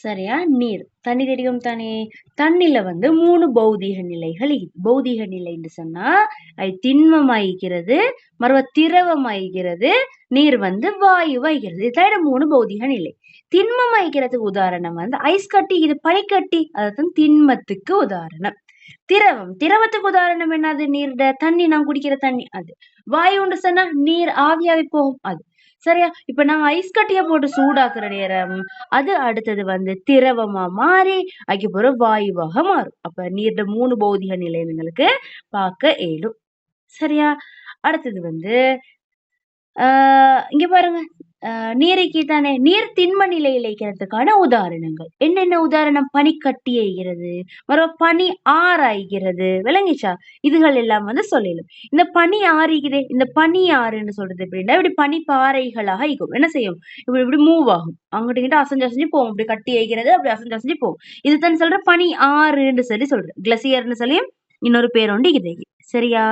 சரியா? நீர். தண்ணி தெரியும் தானே? தண்ணில வந்து 3 பௌதீக நிலைகள் பௌதீக நிலைன்னு சொன்னா, அது திண்மமாயிக்கிறது, மறுவ திரவமாயிக்கிறது, நீர் வந்து வாயுவாயிக்கிறது. இதான் 3 பௌதீக நிலை. திண்மமாயிக்கிறதுக்கு உதாரணம் வந்து ஐஸ் கட்டி, இது பனிக்கட்டி. அதுதான் திண்மத்துக்கு உதாரணம். திரவம். திரவத்துக்கு உதாரணம் என்னது? நீர்ட தண்ணி, நான் குடிக்கிற தண்ணி அது. வாயுன்னு சொன்னா நீர் ஆவியாவி போகும் அது. சரியா? இப்ப நாங்க ஐஸ் கட்டிய போட்டு சூடாக்குற நேரம் அது அடுத்தது வந்து திரவமா மாறி அதுக்கப்புறம் வாயுவாக மாறும். அப்ப நீர்ட 3 பௌதிக நிலை எங்களுக்கு பார்க்க இயலும். சரியா? அடுத்தது வந்து இங்க பாருங்க. நீரைக்கு தானே நீர் திண்ம நிலையில் இருக்கிறதுக்கான உதாரணங்கள் என்னென்ன உதாரணம்? பனிக்கட்டி ஆகிறது, மறுபடியும் பனி ஆறாய்கிறது. விளங்கிச்சா? இதுகள் எல்லாம் வந்து சொல்லலும். இந்த பனி ஆறிக்குதே, இந்த பனி ஆறுன்னு சொல்றது எப்படின்னா இப்படி பனி பாறைகளாக இருக்கும். என்ன செய்யும்? இப்படி இப்படி மூவ் ஆகும். அங்கிட்ட இங்கிட்ட அசைஞ்சு அசைஞ்சு போகும். இப்படி கட்டி ஆகிறது, அப்படி அசைஞ்சு அசைஞ்சு போகும். இதுதான் சொல்ற பனி ஆறுன்னு சொல்றேன். கிளசியர்னு சொல்லி இன்னொரு பேர் உண்டு இது. சரியா?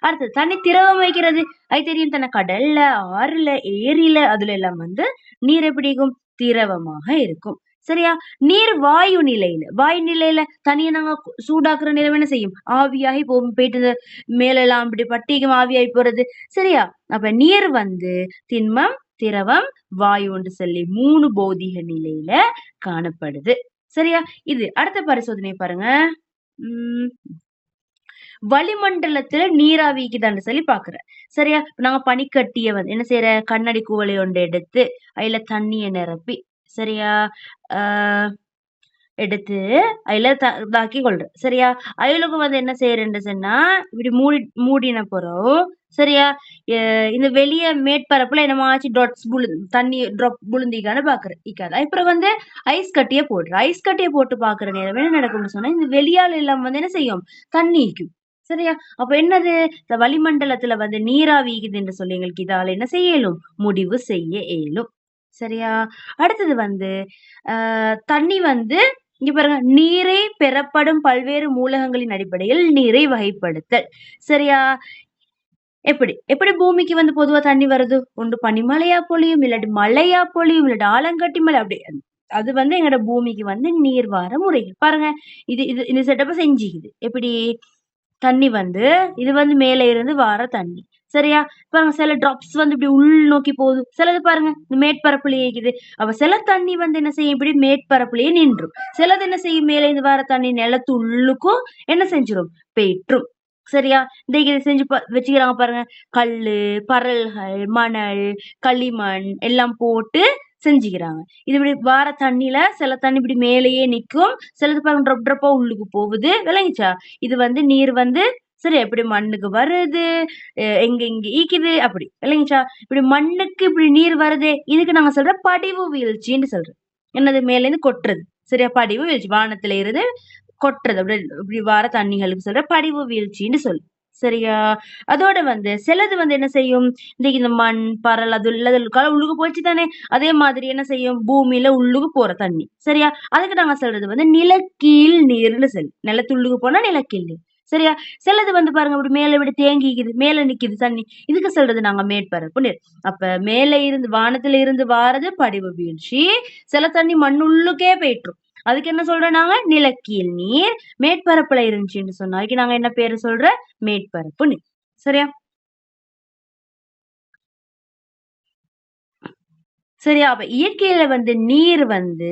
அடுத்தது தண்ணி திரவம் வைக்கிறது. அது தெரியும் தானே? கடல்ல, ஆறுல, ஏரியில அதுல எல்லாம் வந்து நீர் எப்படி இருக்கும்? திரவமாக இருக்கும். சரியா? நீர் வாயு நிலையில தனியா நாங்க சூடாக்குற நேரம் என்ன செய்யும்? ஆவியாகி போயிட்டு மேல எல்லாம் அப்படி பட்டிக்கும் ஆவியாகி போறது. சரியா? அப்ப நீர் வந்து திண்மம், திரவம், வாயுன்னு சொல்லி 3 பௌதீக நிலையில காணப்படுது. சரியா? இது அடுத்த பரிசோதனை பாருங்க. வளிமண்டலத்துல நீராவிக்குதான்னு சொல்லி பாக்குறேன். சரியா? நாங்க பனிக்கட்டிய வந்து என்ன செய்யற? கண்ணாடி குவளை ஒன்று எடுத்து அதுல தண்ணிய நிரப்பி, சரியா, எடுத்து அதுல இதாக்கி கொள்றேன். சரியா? அயலுக்கு வந்து என்ன செய்யறேன்னு சொன்னா இப்படி மூடின பிறகு, சரியா, இந்த வெளிய மேற்பரப்புல என்னமாச்சு டாட்ஸ் தண்ணி ட்ராப் விழுந்திக்கான்னு பாக்குறேன். இக்காது. அப்புறம் வந்து ஐஸ் கட்டிய போடுறேன். ஐஸ் கட்டிய போட்டு பாக்குற நேரம் என்ன நடக்கும்னு சொன்னா இந்த வெளியால் எல்லாம் வந்து என்ன செய்யும்? தண்ணிக்கும். சரியா? அப்ப என்னது? இந்த வளிமண்டலத்துல வந்து நீராவிக்குது என்று சொல்லி எங்களுக்கு இதால என்ன செய்ய இயலும்? முடிவு செய்ய இயலும். சரியா? அடுத்தது வந்து தண்ணி வந்து இங்க பாருங்க, நீரை பெறப்படும் பல்வேறு மூலகங்களின் அடிப்படையில் நீரை வகைப்படுத்தல். சரியா? எப்படி எப்படி பூமிக்கு வந்து பொதுவா தண்ணி வருது? ஒன்று பனிமழையா பொழியும், இல்லாட்டி மழையா பொழியும், இல்லாட்டி ஆலங்கட்டி மழை. அப்படி அது வந்து எங்கட பூமிக்கு வந்து நீர் வார முறைகள். பாருங்க, இது இது இந்த செட்டப்ப செஞ்சுக்குது. எப்படி? தண்ணி வந்து இது வந்து மேல இருந்து வார தண்ணி. சரியா? பாருங்க, சில டிராப்ஸ் வந்து இப்படி உள் நோக்கி போகுது. சிலது பாருங்க இந்த மேற்பரப்புலயே இருக்குது. அப்ப சில தண்ணி வந்து என்ன செய்யும்? இப்படி மேற்பரப்புலயே நின்றும். சிலது என்ன செய்யும்? மேல இருந்து வார தண்ணி நிலத்து உள்ளுக்கும் என்ன செஞ்சிரும்? பெற்றும். சரியா? இந்த இதை செஞ்சு வச்சுக்கிறாங்க பாருங்க. கல்லு, பரல்கள், மணல், களிமண் எல்லாம் போட்டு செஞ்சுக்கிறாங்க. இது இப்படி வார தண்ணியில சில தண்ணி இப்படி மேலேயே நிக்கும், சிலது பாருங்க ட்ரப் ட்ரப்பா உள்ளுக்கு போகுது. விளங்கிச்சா? இது வந்து நீர் வந்து சரி எப்படி மண்ணுக்கு வருது, எங்க இங்க ஈக்குது அப்படி. விளங்கிச்சா? இப்படி மண்ணுக்கு இப்படி நீர் வருது, இதுக்கு நாங்க சொல்ற படிவு வீழ்ச்சின்னு சொல்றோம். என்னது? மேல இருந்து கொட்டுறது. சரியா? படிவு வீழ்ச்சி. வானத்துல இருந்து கொட்டுறது. அப்படி இப்படி வார தண்ணிகளுக்கு சொல்ற படிவு வீழ்ச்சின்னு சொல்லு. சரியா? அதோட வந்து சிலது வந்து என்ன செய்யும்? இந்த மண், பரல் அது உள்ளுக்கு போச்சு தானே? அதே மாதிரி என்ன செய்யும்? பூமியில உள்ளுக்கு போற தண்ணி. சரியா? அதுக்கு நாங்க சொல்றது வந்து நிலக்கீழ் நீர்னு சொல்லி. நிலத்துள்ளுக்கு போனா நிலக்கீழ் நீர். சரியா? சிலது வந்து பாருங்க இப்படி மேல இப்படி தேங்கிக்குது, மேல நிக்குது தண்ணி. இதுக்கு சொல்றது நாங்க மேற்பரப்பு நீர். அப்ப மேல இருந்து வானத்துல இருந்து வாரது படிவு வீழ்ச்சி. சில தண்ணி மண்ணுள்ளுக்கே போயிட்டுரும். அதுக்கு என்ன சொல்றோம் நாங்க? நிலக்கீழ் நீர். மேற்பரப்புல இருந்துச்சுன்னு சொன்னா அதுக்கு நாங்க என்ன பேரு சொல்ற? மேற்பரப்பு நீர். சரியா? சரியா? அப்ப இயற்கையில வந்து நீர் வந்து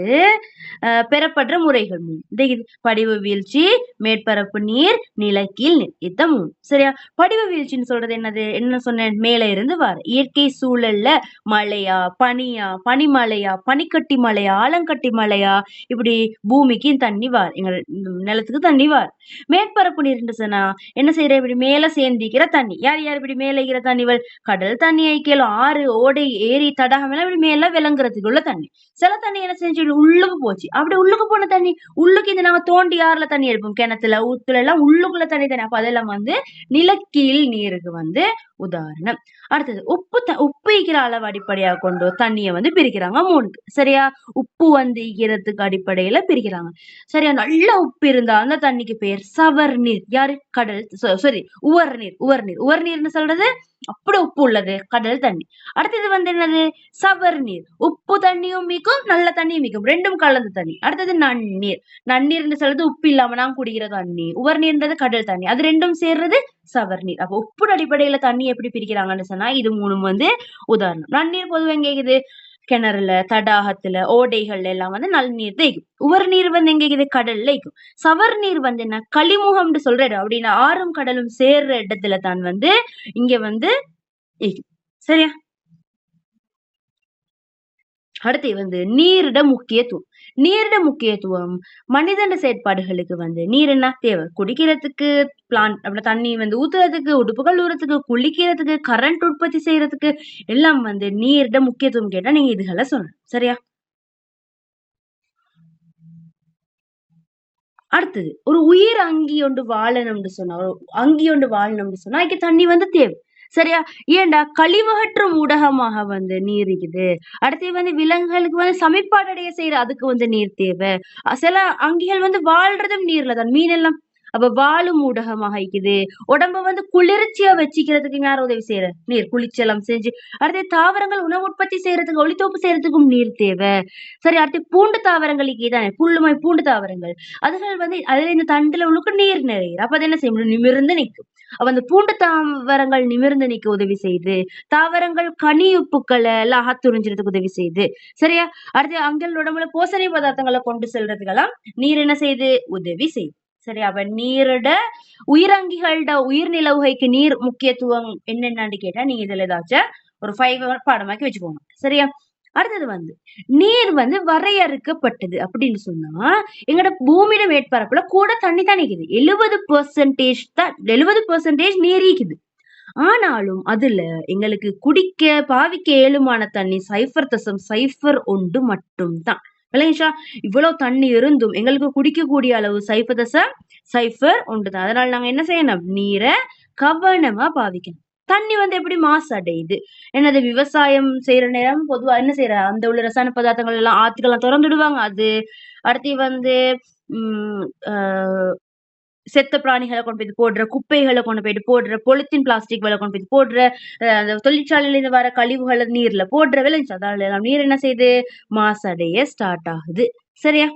பெறப்படுற முறைகள் 3. படிவு வீழ்ச்சி, மேற்பரப்பு நீர், நிலக்கீழ் நீர். இதான் 3. சரியா? படிவு வீழ்ச்சின்னு சொல்றது என்னது? என்ன சொன்னேன்? மேல இருந்து வர இயற்கை சூழல்ல மழையா, பனியா, பனிமழையா, பனிக்கட்டி மழையா, ஆலங்கட்டி மழையா, இப்படி பூமிக்கு தண்ணி வார், எங்க நிலத்துக்கு தண்ணி வார். மேற்பரப்பு நீர்ன்னு சொன்னா என்ன செய்யற? இப்படி மேல சேர்ந்திக்கிற தண்ணி. யார் யார் இப்படி மேல இருக்கிற தண்ணிகள்? கடல் தண்ணி ஐக்கியம், ஆறு, ஓடை, ஏரி, தடாகம் எல்லாம் இப்படி மேல விளங்குறதுக்குள்ள தண்ணி. சில தண்ணி என்ன செஞ்சு உள்ளுக்கு போச்சு. அப்படி உள்ளுக்கு போன தண்ணி உள்ளுக்கு இந்த நாங்க தோண்டி ஆறுல தண்ணி எடுப்போம், கிணத்துல ஊத்துல எல்லாம் உள்ளுக்குள்ள தண்ணி தானே. அப்ப அதெல்லாம் வந்து நிலக்கீழ் நீருக்கு வந்து உதாரணம். அடுத்தது உப்பு ஈக்கிற அளவு அடிப்படையா கொண்டு தண்ணிய வந்து பிரிக்கிறாங்க 3க்கு. சரியா? உப்பு வந்து ஈக்கிறதுக்கு அடிப்படையில பிரிக்கிறாங்க. சரியா? நல்ல உப்பு இருந்தா அந்த தண்ணிக்கு பேர் சவர் நீர். யாரு? கடல் சாரி உவர்நீர். உவர்நீர்னு சொல்றது அப்படி உப்பு உள்ளது கடல் தண்ணி. அடுத்தது வந்து என்னது? சவர் நீர். உப்பு தண்ணியும் மிக்கும் நல்ல தண்ணியும் மிக்கும் ரெண்டும் கலந்த தண்ணி. அடுத்தது நன்னீர். நன்னீர்னு சொல்றது உப்பு இல்லாம நான் குடிக்கிற தண்ணி. உவர்நீர்ன்றது கடல் தண்ணி. அது ரெண்டும் சேர்றது சவர் நீர். அப்ப உப்பு அடிப்படையில தண்ணி எப்படி பிரிக்கிறாங்கன்னு சொன்னா இது 3 வந்து உதாரணம். நன்னீர் பொதுவா எங்க இருக்குது? கிணறுல, தடாகத்துல, ஓடைகள்ல எல்லாம் வந்து நன்னீர் தேய்க்கும். உவர்நீர் வந்து எங்க இருக்குது? கடல்ல இருக்கும். சவர் நீர் வந்து என்ன? களிமுகம்னு சொல்ற இடம். அப்படின்னா ஆறும் கடலும் சேர்ற இடத்துல தான் வந்து இங்க வந்து இருக்கும். சரியா? அடுத்து வந்து நீரிட முக்கியத்துவம். நீரிட முக்கியத்துவம் மனிதன செயற்பாடுகளுக்கு வந்து நீர் என்ன தேவை? குடிக்கிறதுக்கு, பிளான்ட் அப்படி தண்ணி வந்து ஊத்துறதுக்கு, உடுப்புகள் ஊறதுக்கு, குளிக்கிறதுக்கு, கரண்ட் உற்பத்தி செய்யறதுக்கு எல்லாம் வந்து நீரிட முக்கியத்துவம் கேட்டா நீங்க இதுகளை சொல்லணும். சரியா? அடுத்தது ஒரு உயிர் அங்கி ஒன்று வாழணும்னு சொன்னா ஒரு அங்கி ஒன்று வாழணும்னு சொன்னா அதுக்கு தண்ணி வந்து தேவை. சரியா? ஏன்டா கழிவகற்றும் ஊடகமாக வந்து நீர் இருக்குது. அடுத்து வந்து விலங்குகளுக்கு வந்து சமன்பாடடைய செய்யற அதுக்கு வந்து நீர் தேவை. சில அங்கிகள் வந்து வாழ்றதும் நீர்ல தான். மீன் எல்லாம் அப்ப வாழும் ஊடகமாக இருக்குது. உடம்ப வந்து குளிர்ச்சியா வச்சுக்கிறதுக்கு யார் உதவி செய்யற? நீர். குளிச்செல்லாம் செஞ்சு அடுத்து தாவரங்கள் உணவு உற்பத்தி செய்யறதுக்கு ஒளித்தோப்பு செய்யறதுக்கும் நீர் தேவை. சரி, அடுத்து பூண்டு தாவரங்களுக்கு தானே புல்லுமை பூண்டு தாவரங்கள் அதுகள் வந்து அதுல இந்த தண்டுல உள்ளுக்கு நீர் நிறையும். அப்ப அது என்ன செய்ய முடியும்? நிமிர்ந்து நிற்கும். அப்ப அந்த பூண்டு தாவரங்கள் நிமிர்ந்து நிக்க உதவி செய்யுது. தாவரங்கள் கனி உப்புக்களை எல்லாம் அகத்துறிஞ்சிறதுக்கு உதவி செய்யுது. சரியா? அடுத்து அங்கள் உடம்புல போசணை பதார்த்தங்களை கொண்டு செல்றதுக்கெல்லாம் நீர் என்ன செய்யுது? உதவி செய்யுது. சரியா? அப்ப நீரோட உயிரங்கிகளோட உயிர்நிலவுகைக்கு நீர் முக்கியத்துவம் என்னென்னு கேட்டா நீங்க இதுல ஏதாச்சும் ஒரு 5 பாடமாக்கி வச்சுக்கோங்க. சரியா? அடுத்தது வந்து நீர் வந்து வரையறுக்கப்பட்டது அப்படின்னு சொன்னா எங்கட பூமியில மேற்பரப்புல கூட தண்ணி தான் நிக்குது. 70% தான் 70% நீர் இருக்குது. ஆனாலும் அதுல எங்களுக்கு குடிக்க பாவிக்க ஏழுமான தண்ணி 0.01 மட்டும் தான். விளங்கிச்சா? இவ்வளவு தண்ணி இருந்தும் எங்களுக்கு குடிக்கக்கூடிய அளவு 0.01 தான். அதனால நாங்க என்ன செய்யணும்? நீரை கவனமா பாவிக்கணும். தண்ணி வந்து எப்படி மாசு அடையுது? என்னது விவசாயம் செய்யற நேரம் பொதுவா என்ன செய்யற அந்த உள்ள ரசாயன பதார்த்தங்கள் எல்லாம் ஆத்துக்கெல்லாம் திறந்துடுவாங்க. அது அடுத்து வந்து உம் ஆஹ் செத்த பிராணிகளை கொண்டு போய் போடுற, குப்பைகளை கொண்டு போயிட்டு போடுற, பொலித்தீன் பிளாஸ்டிக் கொண்டு போய் போடுற, அந்த தொழிற்சாலையில இருந்து வர கழிவுகளை நீர்ல போடுற விளைஞ்சு அதால நீர் என்ன செய்யுது? மாசடைய ஸ்டார்ட் ஆகுது. சரியா?